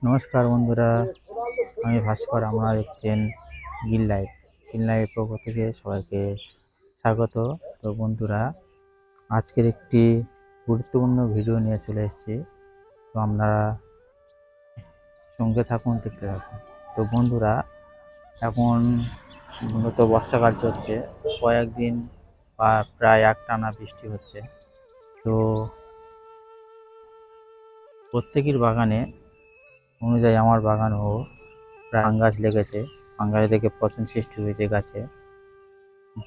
নমস্কার বন্ধুরা, আমি ভাস্কর। আপনারা দেখছেন গ্রিন লাইফ পক্ষ থেকে সবাইকে স্বাগত। তো বন্ধুরা, আজকের একটি গুরুত্বপূর্ণ ভিডিও নিয়ে চলে এসেছি। তো আপনারা সঙ্গে থাকুন, দেখতে থাকুন। তো বন্ধুরা, এখন মূলত বর্ষাকাল চলছে, কয়েকদিন বা প্রায় একটানা বৃষ্টি হচ্ছে। তো প্রত্যেকের বাগানে অনুযায়ী আমার বাগানেও প্রায় ফাঙ্গাস লেগেছে। ফাঙ্গাস লেগে পচন সৃষ্টি হয়েছে গাছে।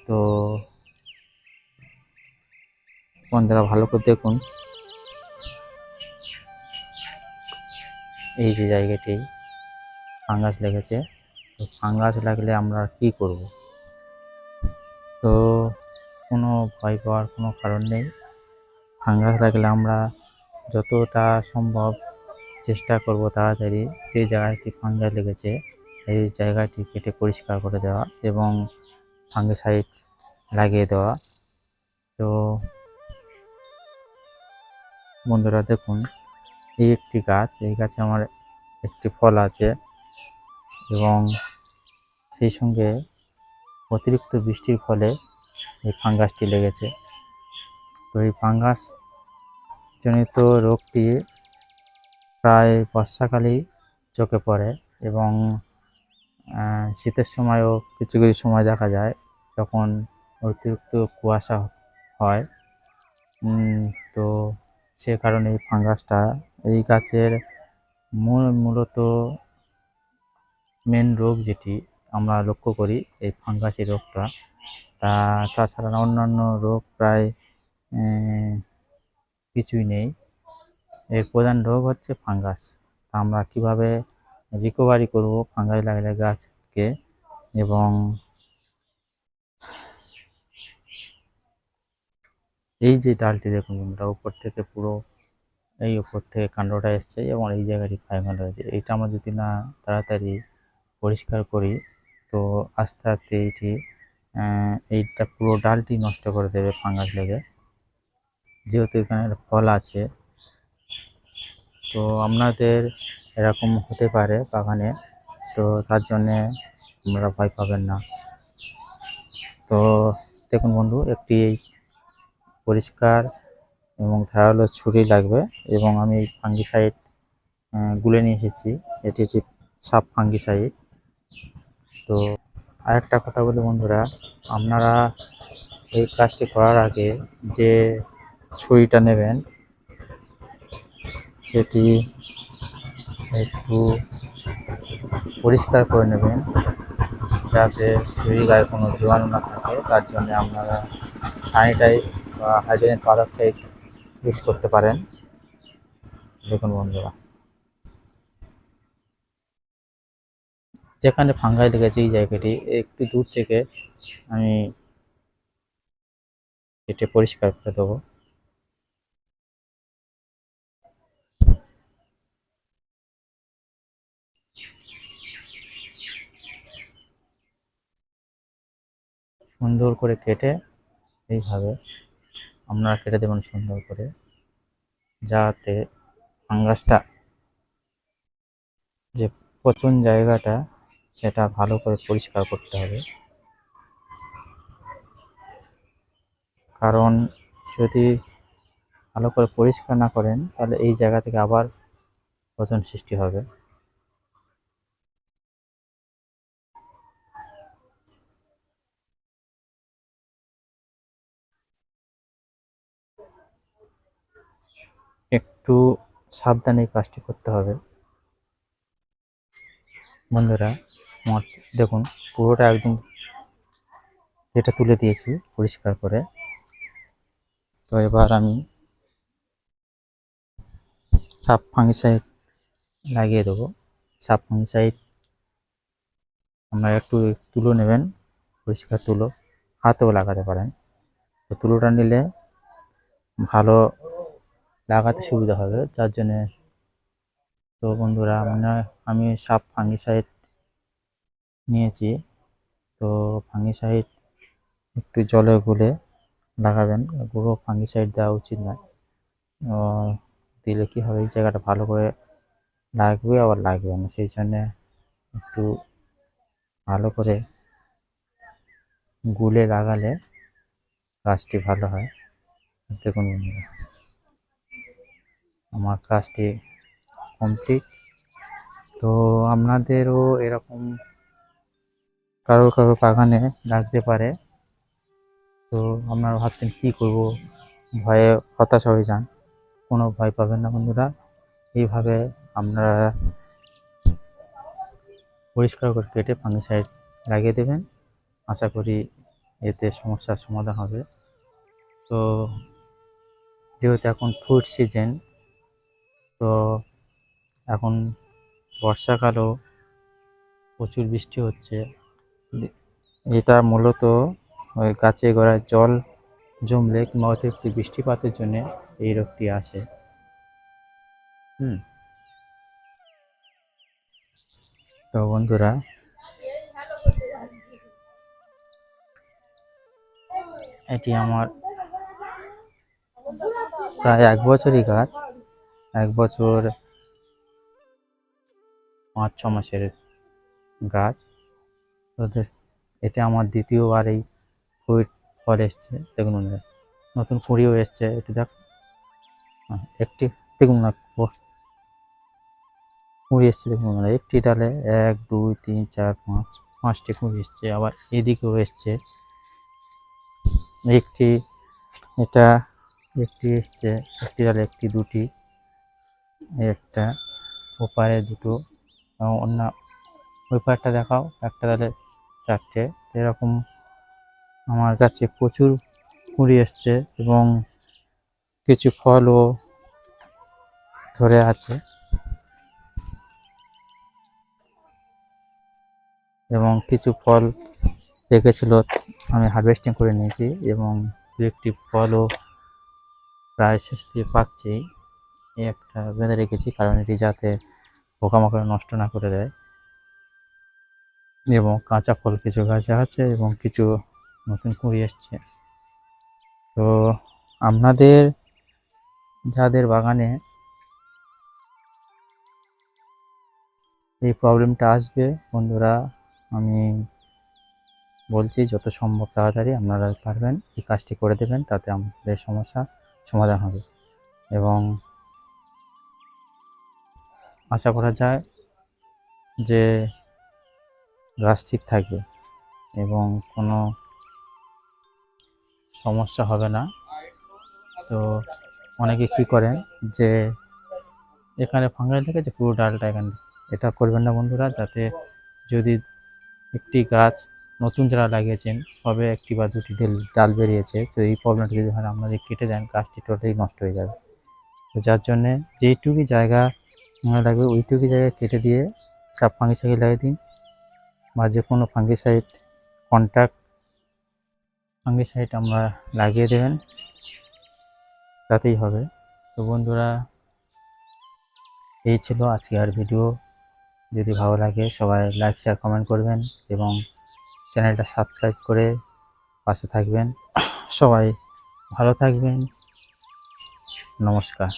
তো বন্ধুরা, ভালো করে দেখুন, এই যে জায়গাটি ফাঙ্গাস লেগেছে। তো ফাঙ্গাস লাগলে আমরা কি করব? তো কোনো ভয় পাওয়ার কোনো কারণ নেই। ফাঙ্গাস লাগলে আমরা যতটা সম্ভব চেষ্টা করব তাড়াতাড়ি যে জায়গাটি ফাঙ্গাস লেগেছে এই জায়গাটি কেটে পরিষ্কার করে দেওয়া এবং ফাঙ্গিসাইড লাগিয়ে দেওয়া। তো বন্ধুরা দেখুন, এই একটি গাছ, এই গাছে আমার একটি ফল আছে এবং সেই সঙ্গে অতিরিক্ত বৃষ্টির ফলে এই ফাঙ্গাসটি লেগেছে। তো এই ফাঙ্গাস জনিত রোগটি প্রায় বর্ষাকালেই চোখে পড়ে এবং শীতের সময়ও কিছু কিছু সময় দেখা যায় যখন অতিরিক্ত কুয়াশা হয়। তো সে কারণে এই ফাঙ্গাসটা এই গাছের মূলত মেন রোগ যেটি আমরা লক্ষ্য করি এই ফাঙ্গাসের রোগটা। তাছাড়া অন্যান্য রোগ প্রায় কিছুই নেই। এর প্রধান রোগ হচ্ছে ফাঙ্গাস। তা আমরা কিভাবে রিকভারি করব ফাঙ্গাস লাগলে গাছকে? এবং এই যে ডালটি দেখুন বন্ধুরা, উপর থেকে পুরো এই উপর থেকে কাণ্ডটা এসছে এবং এই জায়গাটি ফাঙ্গাস হয়েছে। এইটা আমরা যদি না তাড়াতাড়ি পরিষ্কার করি তো আস্তে আস্তে এইটা পুরো ডালটি নষ্ট করে দেবে ফাঙ্গাস লেগে। যেহেতু এখানে ফল আছে, তো আপনাদের এরকম হতে পারে বাগানে, তো তার জন্যে আপনারা ভয় পাবেন না। তো দেখুন বন্ধু, একটি পরিষ্কার এবং ধারালো ছুরি লাগবে এবং আমি ফাঙ্গিসাইড গুলে নিয়ে এসেছি। এটি হচ্ছে সাপ ফাঙ্গিসাইড। তো আরেকটা কথা বলি বন্ধুরা, আপনারা এই কাজটি করার আগে যে ছুরিটা নেবেন সেটি একটু পরিষ্কার করে নেবেন যাতে ছুরির গায়ে কোনো জীবাণু না থাকে। তার জন্য আপনারা স্যানিটাইজ বা হাইড্রোজেন পারঅক্সাইড ইউজ করতে পারেন। দেখুন বন্ধুরা, যেখানে ফাঙ্গাই লেগেছে এই জায়গাটি একটু দূর থেকে আমি কেটে পরিষ্কার করে দেবো। সুন্দর করে কেটে এইভাবে আপনারা কেটে দেবেন সুন্দর করে, যাতে ফাঙ্গাসটা যে পচন জায়গাটা সেটা ভালো করে পরিষ্কার করতে হবে। কারণ যদি ভালো করে পরিষ্কার না করেন তাহলে এই জায়গা থেকে আবার পচন সৃষ্টি হবে। একটু সাবধানে কাজটি করতে হবে বন্ধুরা। আমার দেখুন পুরোটা একদম কেটে তুলে দিয়েছি পরিষ্কার করে। তো এবার আমি সাপ ফাঙ্গিসাইড লাগিয়ে দেবো। সাপ ফাঙ্গিসাইড আপনারা একটু তুলো নেবেন, পরিষ্কার তুলো, হাতেও লাগাতে পারেন। তো তুলোটা নিলে ভালো লাগাতে সুবিধা হবে, যার জন্যে। তো বন্ধুরা, আমি সাপ ফাঙ্গিসাইড নিয়েছি। তো ফাঙ্গিসাইড একটু জলে গুলে লাগাবেন। পুরো ফাঙ্গিসাইড দেওয়া উচিত নয়। দিলে কি হবে, এই জায়গাটা ভালো করে লাগবে আবার লাগবে না, সেই জন্যে একটু ভালো করে গুলে লাগালে গাছটি ভালো হয়। দেখুন বন্ধুরা, আমার কাজটি কমপ্লিট। তো আপনাদেরও এরকম কারোর কারোর বাগানে লাগতে পারে। তো আপনারা ভাবছেন কী করব, ভয়ে হতাশ হয়ে যান, কোনো ভয় পাবেন না বন্ধুরা। এইভাবে আপনারা পরিষ্কার করে কেটে ফাঙ্গিসাইড লাগিয়ে দেবেন, আশা করি এতে সমস্যার সমাধান হবে। তো যেহেতু এখন ফ্রুট সিজন, তো এখন বর্ষাকালও প্রচুর বৃষ্টি হচ্ছে, এটা মূলত ওই গাছে গোড়ায় জল জমলে কিংবা অতিরিক্ত বৃষ্টিপাতের জন্য এই রোগটি আসে। তো বন্ধুরা, এটি আমার প্রায় 1 বছরই গাছ, 1 বছর 5-6 মাসের গাছ। তো এটা আমার দ্বিতীয়বার এই ফল এসছে। দেখুন বন্ধুরা, নতুন কুঁড়িও এসছে, একটু দেখ, একটি দেখুন না কুঁড়ি এসছে, দেখুন বন্ধুরা, একটি ডালে 1 2 3 4 5 5টি কুঁড়ি এসছে, আবার এদিকেও এসছে একটি, এটা একটি এসছে, একটি ডালে একটি দুটি, একটা ওপারে দুটো, এবং অন্য ওই পাড়টা দেখাও, একটা ডালে 4টে। এরকম আমার কাছে প্রচুর কুঁড়ি এসছে এবং কিছু ফলও ধরে আছে, এবং কিছু ফল পেকেছিল, আমি হারভেস্টিং করে নিয়েছি, এবং দু একটি ফলও প্রায় শেষ দিয়ে পাকছেই। এই একটা বেঁধে রেখেছি, কারণ এটি যাতে পোকামাকড় নষ্ট না করে দেয়। এবং কাঁচা ফল কিছু গাছে আছে এবং কিছু নতুন কুঁড়ি এসছে। তো আপনাদের যাদের বাগানে এই প্রবলেমটা আসবে বন্ধুরা, আমি বলছি যত সম্ভব তাড়াতাড়ি আপনারা পারবেন এই কাজটি করে দেবেন, তাতে আমাদের সমস্যা সমাধান হবে। এবং আশা করা যায় যে গাছ ঠিক থাকবে এবং কোনো সমস্যা হবে না। তো অনেকে কী করেন যে এখানে ফাঙ্গাস লেগেছে পুরো ডালটা এখানে, এটা করবেন না বন্ধুরা। যাতে যদি একটি গাছ নতুন যারা লাগিয়েছেন সবে একটি বা দুটি ডাল বেরিয়েছে, তো এই প্রবলেমটা যদি হয় আপনাদের কেটে দেন, গাছটি টোটালি নষ্ট হয়ে যাবে। তো যার জন্যে যেইটুকু জায়গা লাগবে ওইটুকু জায়গায় কেটে দিয়ে সব ফাঙ্গিসাইড লাগিয়ে দিন, বা যে কোনো ফাঙ্গিসাইড কন্ট্যাক্ট ফাঙ্গিসাইড আমরা লাগিয়ে দেবেন, তাতেই হবে। তো বন্ধুরা, এই ছিল আজকের ভিডিও। যদি ভালো লাগে সবাই লাইক শেয়ার কমেন্ট করবেন এবং চ্যানেলটা সাবস্ক্রাইব করে পাশে থাকবেন। সবাই ভালো থাকবেন, নমস্কার।